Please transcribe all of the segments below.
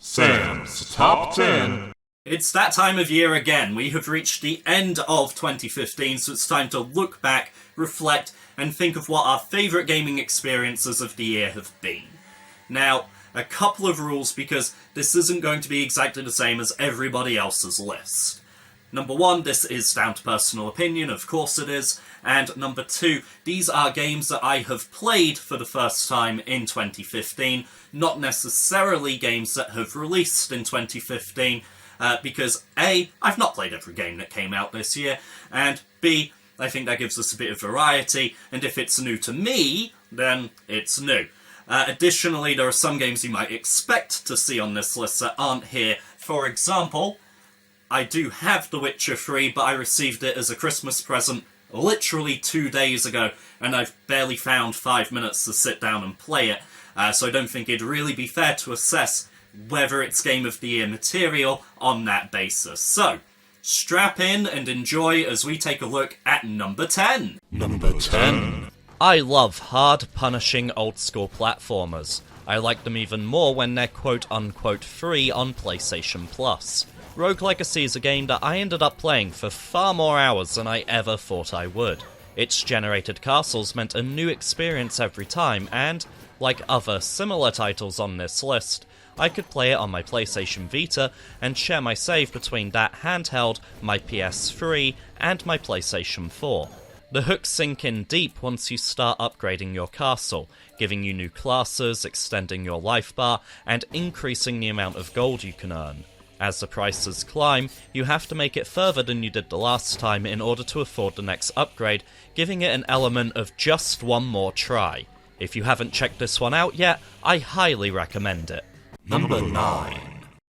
Sam's Top 10. It's that time of year again. We have reached the end of 2015, so it's time to look back, reflect, and think of what our favourite gaming experiences of the year have been. Now, a couple of rules, because this isn't going to be exactly the same as everybody else's list. Number one, this is down to personal opinion, of course it is. And number two, these are games that I have played for the first time in 2015, not necessarily games that have released in 2015, because A, I've not played every game that came out this year, and B, I think that gives us a bit of variety, and if it's new to me, then it's new. Additionally, there are some games you might expect to see on this list that aren't here. For example, I do have The Witcher 3, but I received it as a Christmas present literally 2 days ago, and I've barely found 5 minutes to sit down and play it, so I don't think it'd really be fair to assess whether it's Game of the Year material on that basis. So, strap in and enjoy as we take a look at number 10. Number 10. I love hard, punishing old-school platformers. I like them even more when they're quote-unquote free on PlayStation Plus. Rogue Legacy is a game that I ended up playing for far more hours than I ever thought I would. Its generated castles meant a new experience every time, and, like other similar titles on this list, I could play it on my PlayStation Vita and share my save between that handheld, my PS3, and my PlayStation 4. The hooks sink in deep once you start upgrading your castle, giving you new classes, extending your life bar, and increasing the amount of gold you can earn. As the prices climb, you have to make it further than you did the last time in order to afford the next upgrade, giving it an element of just one more try. If you haven't checked this one out yet, I highly recommend it. Number 9.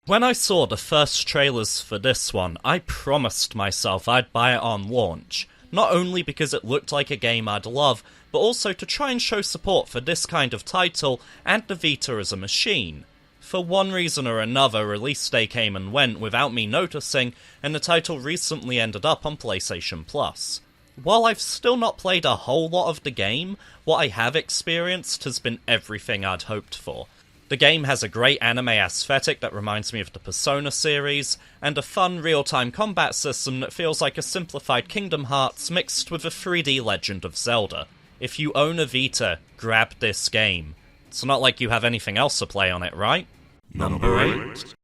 When I saw the first trailers for this one, I promised myself I'd buy it on launch. Not only because it looked like a game I'd love, but also to try and show support for this kind of title and the Vita as a machine. For one reason or another, release day came and went without me noticing, and the title recently ended up on PlayStation Plus. While I've still not played a whole lot of the game, what I have experienced has been everything I'd hoped for. The game has a great anime aesthetic that reminds me of the Persona series, and a fun real-time combat system that feels like a simplified Kingdom Hearts mixed with a 3D Legend of Zelda. If you own a Vita, grab this game. It's not like you have anything else to play on it, right? Number 8.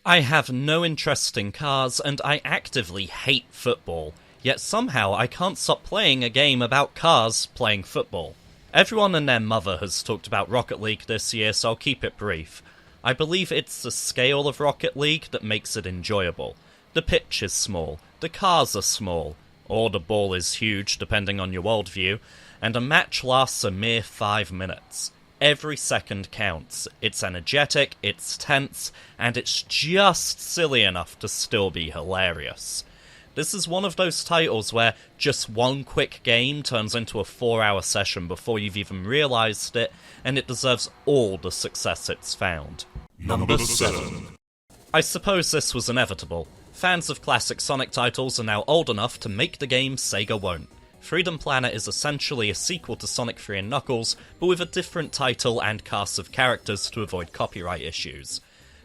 I have no interest in cars, and I actively hate football, yet somehow I can't stop playing a game about cars playing football. Everyone and their mother has talked about Rocket League this year, so I'll keep it brief. I believe it's the scale of Rocket League that makes it enjoyable. The pitch is small, the cars are small, or the ball is huge depending on your worldview, and a match lasts a mere 5 minutes. Every second counts. It's energetic, it's tense, and it's just silly enough to still be hilarious. This is one of those titles where just one quick game turns into a 4-hour session before you've even realised it, and it deserves all the success it's found. Number 7. I suppose this was inevitable. Fans of classic Sonic titles are now old enough to make the game Sega won't. Freedom Planet is essentially a sequel to Sonic 3 and Knuckles, but with a different title and cast of characters to avoid copyright issues.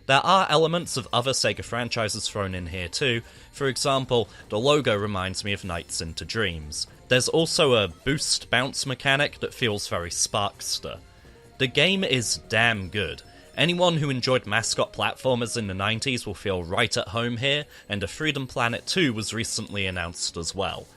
There are elements of other Sega franchises thrown in here too. For example, the logo reminds me of Nights into Dreams. There's also a boost bounce mechanic that feels very Sparkster. The game is damn good. Anyone who enjoyed mascot platformers in the 90s will feel right at home here, and a Freedom Planet 2 was recently announced as well.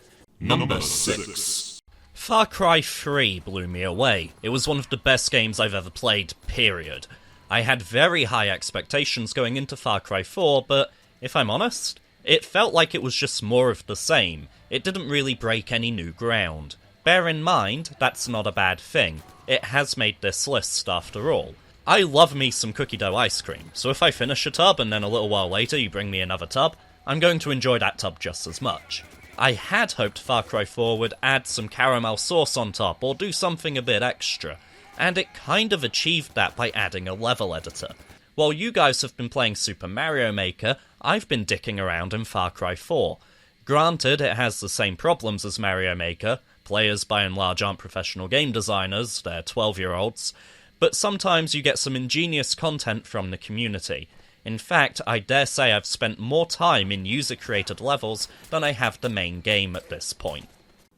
Number 6. Far Cry 3 blew me away. It was one of the best games I've ever played, period. I had very high expectations going into Far Cry 4, but if I'm honest, it felt like it was just more of the same. It didn't really break any new ground. Bear in mind, that's not a bad thing. It has made this list after all. I love me some cookie dough ice cream, so if I finish a tub and then a little while later you bring me another tub, I'm going to enjoy that tub just as much. I had hoped Far Cry 4 would add some caramel sauce on top or do something a bit extra, and it kind of achieved that by adding a level editor. While you guys have been playing Super Mario Maker, I've been dicking around in Far Cry 4. Granted, it has the same problems as Mario Maker. Players by and large aren't professional game designers, they're 12-year-olds, but sometimes you get some ingenious content from the community. In fact, I dare say I've spent more time in user-created levels than I have the main game at this point.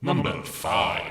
Number 5.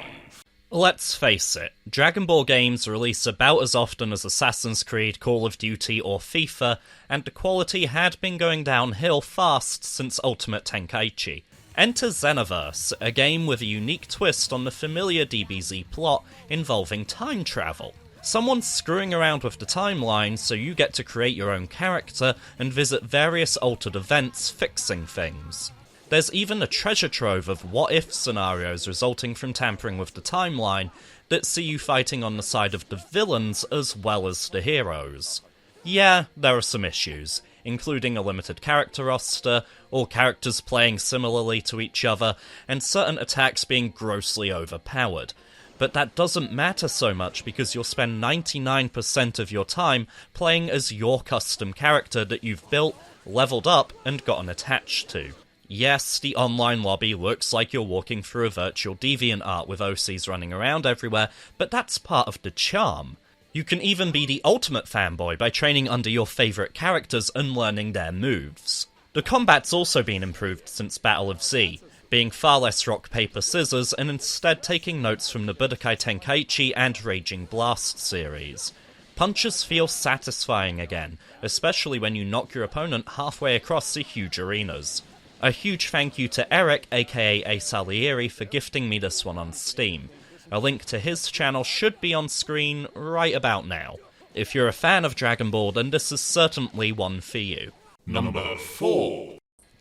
Let's face it, Dragon Ball games release about as often as Assassin's Creed, Call of Duty, or FIFA, and the quality had been going downhill fast since Ultimate Tenkaichi. Enter Xenoverse, a game with a unique twist on the familiar DBZ plot involving time travel. Someone's screwing around with the timeline, so you get to create your own character and visit various altered events fixing things. There's even a treasure trove of what-if scenarios resulting from tampering with the timeline that see you fighting on the side of the villains as well as the heroes. Yeah, there are some issues, including a limited character roster, all characters playing similarly to each other, and certain attacks being grossly overpowered. But that doesn't matter so much because you'll spend 99% of your time playing as your custom character that you've built, leveled up, and gotten attached to. Yes, the online lobby looks like you're walking through a virtual DeviantArt with OCs running around everywhere, but that's part of the charm. You can even be the ultimate fanboy by training under your favourite characters and learning their moves. The combat's also been improved since Battle of Z, being far less rock, paper, scissors, and instead taking notes from the Budokai Tenkaichi and Raging Blast series. Punches feel satisfying again, especially when you knock your opponent halfway across the huge arenas. A huge thank you to Eric, aka A Salieri, for gifting me this one on Steam. A link to his channel should be on screen right about now. If you're a fan of Dragon Ball, then this is certainly one for you. Number 4.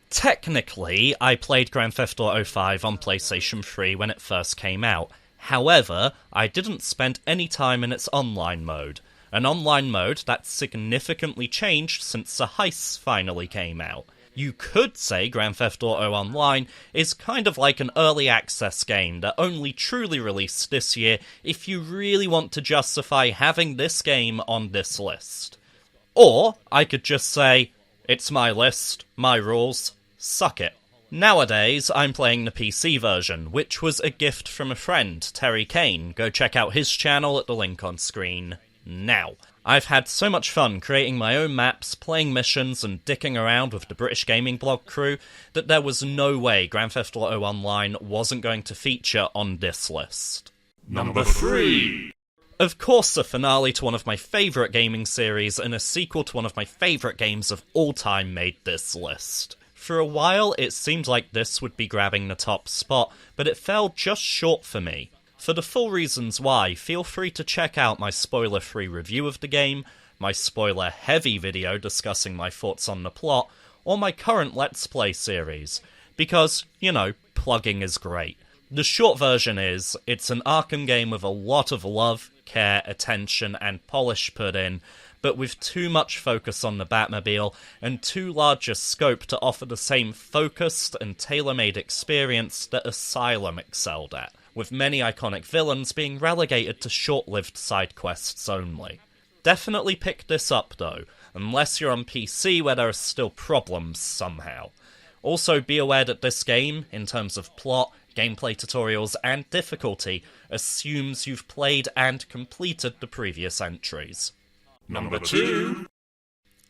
Technically, I played Grand Theft Auto 5 on PlayStation 3 when it first came out. However, I didn't spend any time in its online mode. An online mode that's significantly changed since the heists finally came out. You could say Grand Theft Auto Online is kind of like an early access game that only truly released this year if you really want to justify having this game on this list. Or, I could just say, it's my list, my rules, suck it. Nowadays, I'm playing the PC version, which was a gift from a friend, Terry Kane. Go check out his channel at the link on screen now. I've had so much fun creating my own maps, playing missions, and dicking around with the British gaming blog crew that there was no way Grand Theft Auto Online wasn't going to feature on this list. Number 3. Of course, the finale to one of my favourite gaming series and a sequel to one of my favourite games of all time made this list. For a while, it seemed like this would be grabbing the top spot, but it fell just short for me. For the full reasons why, feel free to check out my spoiler-free review of the game, my spoiler-heavy video discussing my thoughts on the plot, or my current Let's Play series. Because, you know, plugging is great. The short version is, it's an Arkham game with a lot of love, care, attention, and polish put in, but with too much focus on the Batmobile, and too large a scope to offer the same focused and tailor-made experience that Asylum excelled at, with many iconic villains being relegated to short-lived side quests only. Definitely pick this up though, unless you're on PC where there are still problems somehow. Also be aware that this game, in terms of plot, gameplay tutorials, and difficulty, assumes you've played and completed the previous entries. Number 2.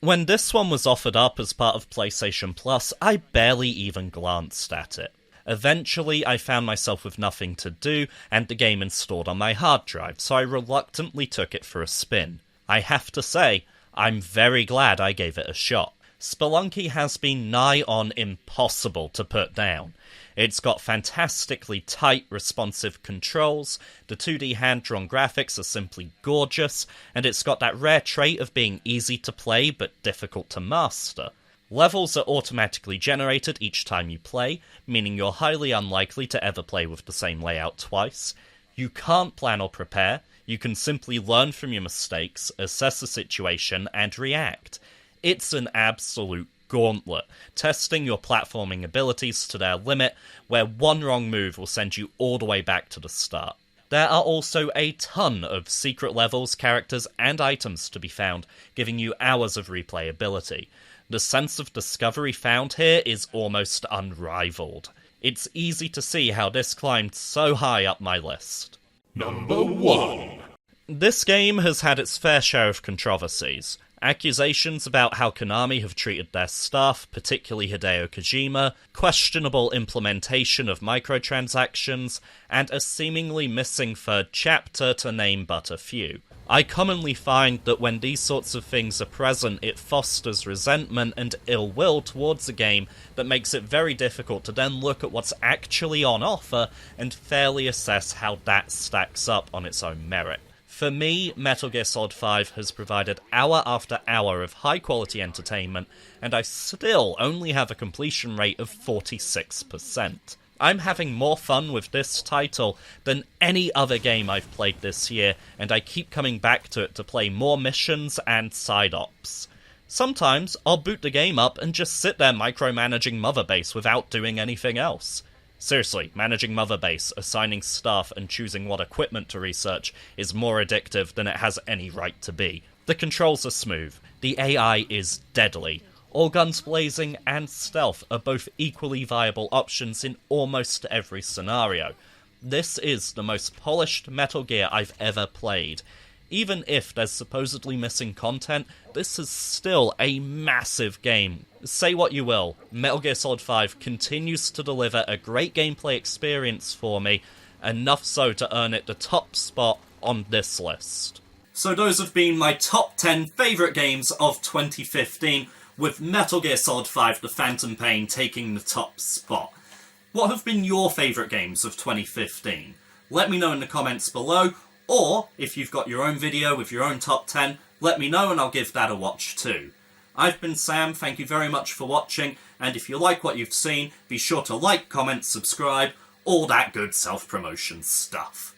When this one was offered up as part of PlayStation Plus, I barely even glanced at it. Eventually, I found myself with nothing to do, and the game installed on my hard drive, so I reluctantly took it for a spin. I have to say, I'm very glad I gave it a shot. Spelunky has been nigh on impossible to put down. It's got fantastically tight, responsive controls, the 2D hand-drawn graphics are simply gorgeous, and it's got that rare trait of being easy to play but difficult to master. Levels are automatically generated each time you play, meaning you're highly unlikely to ever play with the same layout twice. You can't plan or prepare, you can simply learn from your mistakes, assess the situation, and react. It's an absolute gauntlet, testing your platforming abilities to their limit, where one wrong move will send you all the way back to the start. There are also a ton of secret levels, characters, and items to be found, giving you hours of replayability. The sense of discovery found here is almost unrivaled. It's easy to see how this climbed so high up my list. Number 1. This game has had its fair share of controversies. Accusations about how Konami have treated their staff, particularly Hideo Kojima, questionable implementation of microtransactions, and a seemingly missing third chapter, to name but a few. I commonly find that when these sorts of things are present, it fosters resentment and ill will towards a game that makes it very difficult to then look at what's actually on offer and fairly assess how that stacks up on its own merit. For me, Metal Gear Solid 5 has provided hour after hour of high-quality entertainment, and I still only have a completion rate of 46%. I'm having more fun with this title than any other game I've played this year, and I keep coming back to it to play more missions and side ops. Sometimes I'll boot the game up and just sit there micromanaging Mother Base without doing anything else. Seriously, managing Mother Base, assigning staff, and choosing what equipment to research is more addictive than it has any right to be. The controls are smooth, the AI is deadly. All guns blazing and stealth are both equally viable options in almost every scenario. This is the most polished Metal Gear I've ever played. Even if there's supposedly missing content, this is still a massive game. Say what you will, Metal Gear Solid 5 continues to deliver a great gameplay experience for me, enough so to earn it the top spot on this list. So those have been my top 10 favourite games of 2015, with Metal Gear Solid 5 The Phantom Pain taking the top spot. What have been your favourite games of 2015? Let me know in the comments below, or if you've got your own video with your own top 10, let me know and I'll give that a watch too. I've been Sam, thank you very much for watching, and if you like what you've seen, be sure to like, comment, subscribe, all that good self-promotion stuff.